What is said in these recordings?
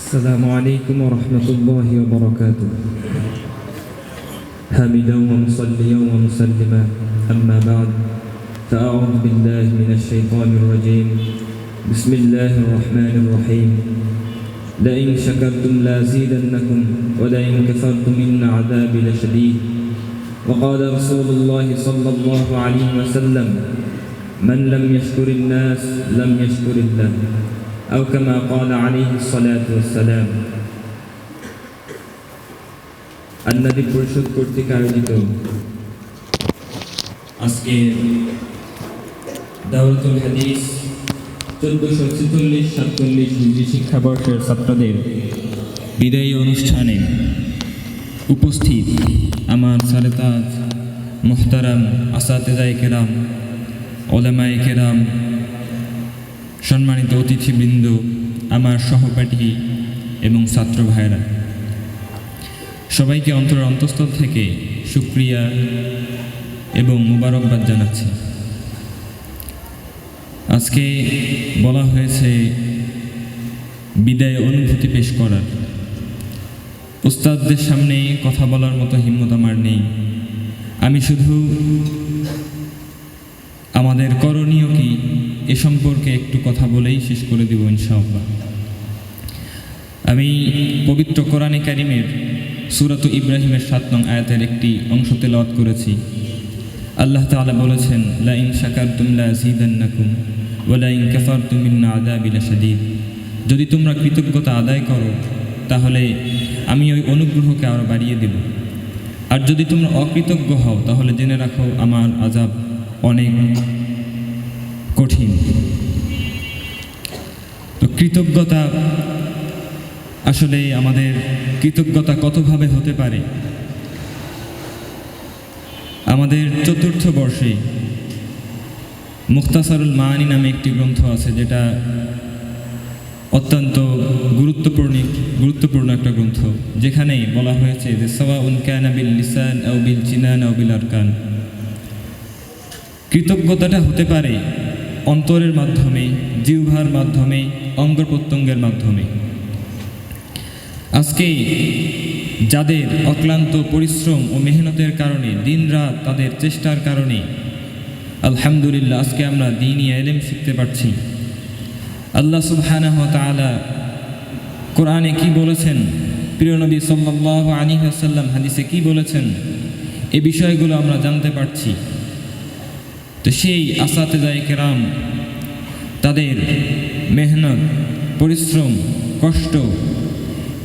السلام عليكم ورحمة الله وبركاته. حامدا ومصليا ومسلما، أما بعد، فأعوذ بالله من الشيطان الرجيم. بسم الله الرحمن الرحيم. لئن شكرتم لأزيدنكم ولئن كفرتم إن عذابي لشديد. وقال رسول الله صلى الله عليه وسلم: من لم يشكر الناس لم يشكر الله، أو كما قال عليه الصلاة والسلام. আন্নাদি পরিষদ কর্তৃক আয়োজিত আজকে দাওরাতুল হাদিস 1446-47 হিজরি শিক্ষাবর্ষের ছাত্রদের বিদায়ী অনুষ্ঠানে উপস্থিত আমার সারেতাজ মুহতারাম আসাতেজায়ে কেরাম, ওলামায়ে কেরাম, সম্মানিত অতিথিবৃন্দ, আমার সহপাঠী এবং ছাত্র ভাইরা, সবাইকে অন্তরের অন্তঃস্থল থেকে শুকরিয়া এবং মুবারকবাদ জানাচ্ছি। আজকে বলা হয়েছে বিদায় অনুভূতি পেশ করার। উস্তাদদের সামনে কথা বলার মতো হিম্মত আমার নেই। আমি শুধু আমাদের করণীয় কি এ সম্পর্কে একটু কথা বলেই শেষ করে দেব ইনশাআল্লাহ। আমি পবিত্র কোরআনে কারিমের সূরাত ইব্রাহিমের 7 নং আয়াতের একটি অংশ তেলাওয়াত করেছি। আল্লাহ তাআলা বলেছেন, লা ইন শাকারতুম লাযীদান্নাকুম ওয়া লা ইন কাফারতুম ইন্না আযাবি লাশাদীদ। যদি তোমরা কৃতজ্ঞতা আদায় করো তাহলে আমি ওই অনুগ্রহকে আরো বাড়িয়ে দেব, আর যদি তোমরা অকৃতজ্ঞ হও তাহলে জেনে রাখো আমার আযাব অনেক কঠিন। তো কৃতজ্ঞতা আসলে আমাদের কৃতজ্ঞতা কতভাবে হতে পারে? আমাদের চতুর্থ বর্ষে মুখতাসারুল মাআনি নামে একটি গ্রন্থ আছে, যেটা অত্যন্ত গুরুত্বপূর্ণ একটা গ্রন্থ, যেখানে বলা হয়েছে যে সাওয়াউন কানা বিল লিসান আও বিল জিনান আও বিল আরকান। কৃতজ্ঞতাটা হতে পারে অন্তরের মাধ্যমে, জিহ্বার মাধ্যমে, অঙ্গ প্রত্যঙ্গের মাধ্যমে। আজকে যাদের অক্লান্ত পরিশ্রম ও মেহনতের কারণে, দিনরাত তাদের চেষ্টার কারণে আলহামদুলিল্লাহ আজকে আমরা দ্বীনি ইলম শিখতে পারছি। আল্লাহ সুবহানাহু ওয়া তাআলা কোরআনে কি বলেছেন, প্রিয় নবী সাল্লাল্লাহু আলাইহি ওয়াসাল্লাম হাদিসে কি বলেছেন, এই বিষয়গুলো আমরা জানতে পারছি। তো সেই আসাতেজায়ে কেরাম তাদের মেহনত, পরিশ্রম, কষ্ট,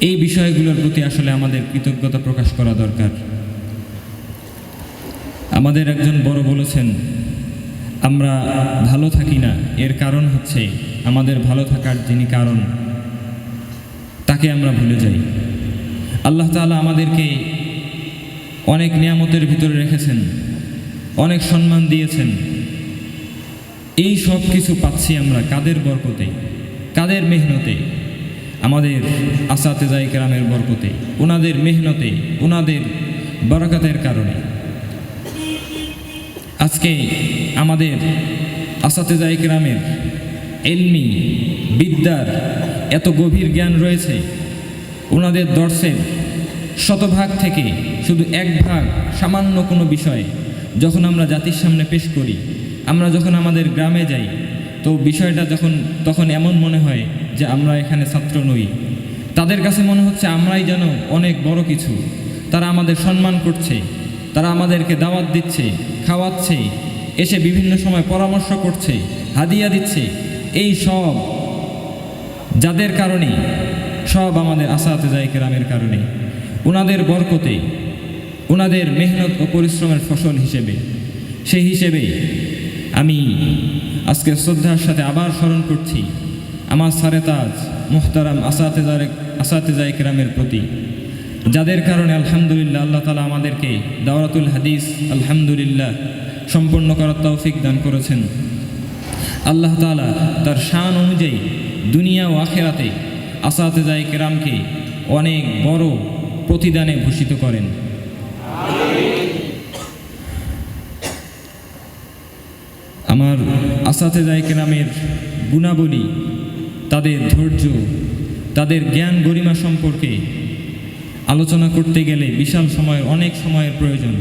এই বিষয়গুলোর প্রতি আসলে আমাদের কৃতজ্ঞতা প্রকাশ করা দরকার। আমাদের একজন বড় বলেছেন, আমরা ভালো থাকি না, এর কারণ হচ্ছে আমাদের ভালো থাকার যিনি কারণ তাকে আমরা ভুলে যাই। আল্লাহ তাআলা আমাদেরকে অনেক নিয়ামতের ভিতরে রেখেছেন, অনেক সম্মান দিয়েছেন। এই সব কিছু পাচ্ছি আমরা কাদের বরকতে, কাদের মেহনতে? আমাদের আসাতেজায়ে কেরামের বরকতে, ওনাদের মেহনতে, ওনাদের বরকতের কারণে আজকে আমাদের আসাতেজায়ে কেরামের ইলমি বিদ্যার এত গভীর জ্ঞান রয়েছে। ওনাদের দর্শের 100 থেকে শুধু 1 ভাগ সামান্য কোনো বিষয় যখন আমরা জাতির সামনে পেশ করি, আমরা যখন আমাদের গ্রামে যাই, তো বিষয়টা তখন এমন মনে হয় যে আমরা এখানে ছাত্র নই। তাদের কাছে মনে হচ্ছে আমরাই যেন অনেক বড় কিছু। তারা আমাদের সম্মান করছে, তারা আমাদেরকে দাওয়াত দিচ্ছে, খাওয়াচ্ছে, এসে বিভিন্ন সময় পরামর্শ করছে, হাদিয়া দিচ্ছে। এই সব যাদের কারণে, সব আমাদের আসাতেজায়ে কেরামের কারণে, ওনাদের বরকতে, ওনাদের মেহনত ও পরিশ্রমের ফসল হিসেবে। সেই হিসেবে আমি আজকে শ্রদ্ধার সাথে আবার স্মরণ করছি আমার সারেতাজ মুহতারাম আসাতেজায়ে কেরামের প্রতি, যাদের কারণে আলহামদুলিল্লাহ আল্লাহ তাআলা আমাদেরকে দাওরাতুল হাদিস আলহামদুলিল্লাহ সম্পন্ন করার তৌফিক দান করেছেন। আল্লাহ তাআলা তার শান অনুযায়ী দুনিয়া ও আখিরাতে আসাতেজায়ে কেরামকে অনেক বড় প্রতিদানে ভূষিত করেন। আমার আসাতেজায়ে কেরামের গুণাবলী, তাদের ধৈর্য, তাদের জ্ঞান গরিমা সম্পর্কে আলোচনা করতে গেলে বিশাল সময়ের অনেক সময়ের প্রয়োজন।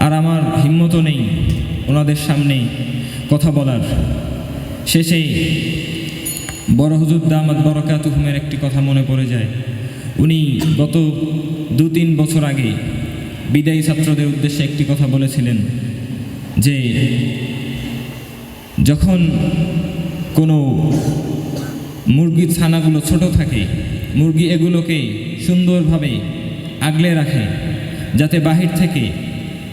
আর আমার হিম্মতও নেই ওনাদের সামনে কথা বলার। শেষে বড় হুজুর দামাত বরকাতুহুমের একটি কথা মনে পড়ে যায়। উনি গত 2-3 বছর আগে বিদায়ী ছাত্রদের উদ্দেশ্যে একটি কথা বলেছিলেন যে যখন কোনো মুরগির ছানাগুলো ছোট থাকে, মুরগি এগুলোকে সুন্দরভাবে আগলে রাখে যাতে বাহির থেকে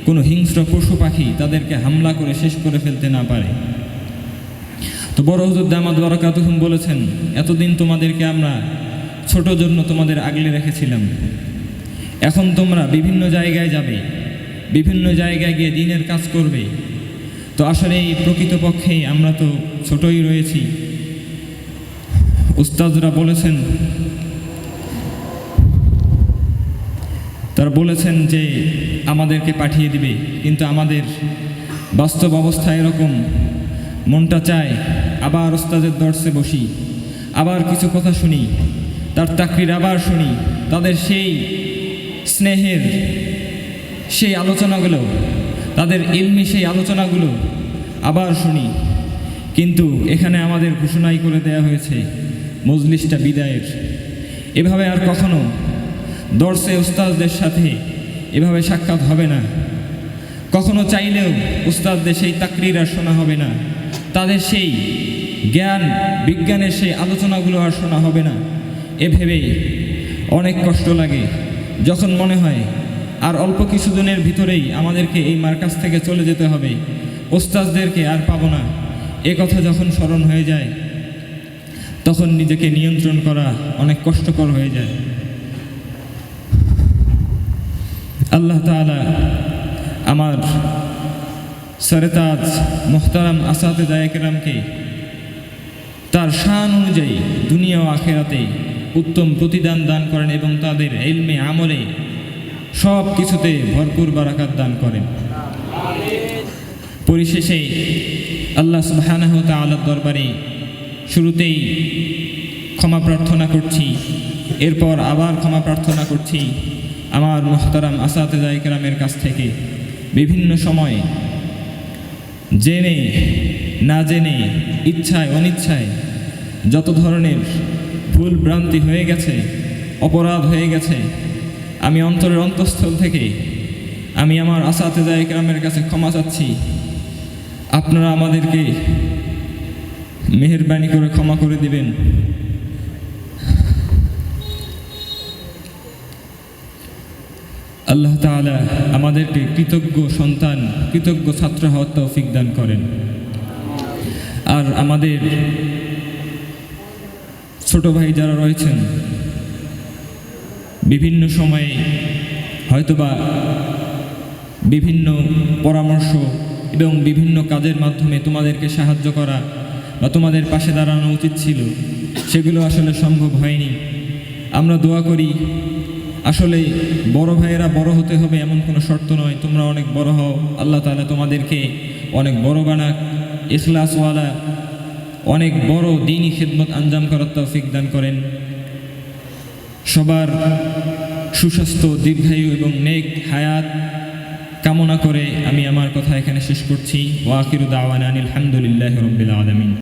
কোনো হিংস্র পশু পাখি তাদেরকে হামলা করে শেষ করে ফেলতে না পারে। তো বড় হুজুর দামাত বরকাতুহুম বলেছেন, এতদিন তোমাদেরকে আমরা ছোট জন্য তোমাদের আগলে রেখেছিলাম, এখন তোমরা বিভিন্ন জায়গায় যাবে, বিভিন্ন জায়গায় গিয়ে দিনের কাজ করবে। তো আসলে এই প্রকৃতপক্ষে আমরা তো ছোটই রয়েছি। উস্তাদরা বলেছেন, তারা বলেছেন যে আমাদেরকে পাঠিয়ে দিবে, কিন্তু আমাদের বাস্তব অবস্থা এরকম, মনটা চায় আবার উস্তাদের দর্শে বসি, আবার কিছু কথা শুনি, তার তাকরির আবার শুনি, তাদের সেই স্নেহের সেই আলোচনাগুলো, তাদের ইলমি সেই আলোচনাগুলো আবার শুনি। কিন্তু এখানে আমাদের ঘোষণাই করে দেয়া হয়েছে মজলিসটা বিদায়ের। এভাবে আর কখনো দর্শে উস্তাদদের সাথে এভাবে সাক্ষাৎ হবে না। কখনো চাইলেও উস্তাদদের সেই তাকরির আর শোনা হবে না, তাদের সেই জ্ঞান বিজ্ঞানের সেই আলোচনাগুলো আর শোনা হবে না। এ ভেবেই অনেক কষ্ট লাগে যখন মনে হয় আর অল্প কিছুদিনের ভিতরেই আমাদেরকে এই মার্কাজ থেকে চলে যেতে হবে, ওস্তাদদেরকে আর পাবো না। এ কথা যখন স্মরণ হয়ে যায় তখন নিজেকে নিয়ন্ত্রণ করা অনেক কষ্টকর হয়ে যায়। আল্লাহ তাআলা আমার সরতাজ মোহতারাম আসাতেজায়ে কেরামকে তার শান অনুযায়ী দুনিয়া ও আখিরাতে উত্তম প্রতিদান দান করেন এবং তাদের ইলমে আমলে সব কিছুতে ভরপুর বারাকাত দান করেন। পরিশেষে আল্লাহ সুবহানাহু ওয়া তাআলার দরবারে শুরুতেই ক্ষমা প্রার্থনা করছি, এরপর আবার ক্ষমা প্রার্থনা করছি আমার মুহতারাম আসাতেজায়ে কেরামের কাছ থেকে। বিভিন্ন সময়ে জেনে না জেনে, ইচ্ছায় অনিচ্ছায় যত ধরনের ভুল ভ্রান্তি হয়ে গেছে, অপরাধ হয়ে গেছে, আমি অন্তরের অন্তঃস্থল থেকে আমি আমার আসাতেজায়ে কেরামের কাছে ক্ষমা চাচ্ছি। আপনারা আমাদেরকে মেহেরবানি করে ক্ষমা করে দিবেন। আল্লাহ তাআলা আমাদেরকে কৃতজ্ঞ সন্তান, কৃতজ্ঞ ছাত্র হওয়ার তৌফিক দান করেন। আর আমাদের ছোট ভাই যারা রয়েছেন, বিভিন্ন সময়ে হয়তোবা বিভিন্ন পরামর্শ এবং বিভিন্ন কাজের মাধ্যমে তোমাদেরকে সাহায্য করা বা তোমাদের পাশে দাঁড়ানো উচিত ছিল, সেগুলো আসলে সম্ভব হয়নি। আমরা দোয়া করি, আসলে বড় ভাইয়েরা বড় হতে হবে এমন কোনো শর্ত নয়, তোমরা অনেক বড় হও, আল্লাহ তাআলা তোমাদেরকে অনেক বড় বানাক, ইখলাসওয়ালা অনেক বড় দ্বীনি খিদমত আঞ্জাম করার তৌফিক দান করেন। সবার সুস্বাস্থ্য, দীর্ঘায়ু এবং নেক হায়াত কামনা করে আমি আমার কথা এখানে শেষ করছি। ওয়া আখিরু দাওয়ানা আনিল হামদুলিল্লাহি রাব্বিল আলামিন।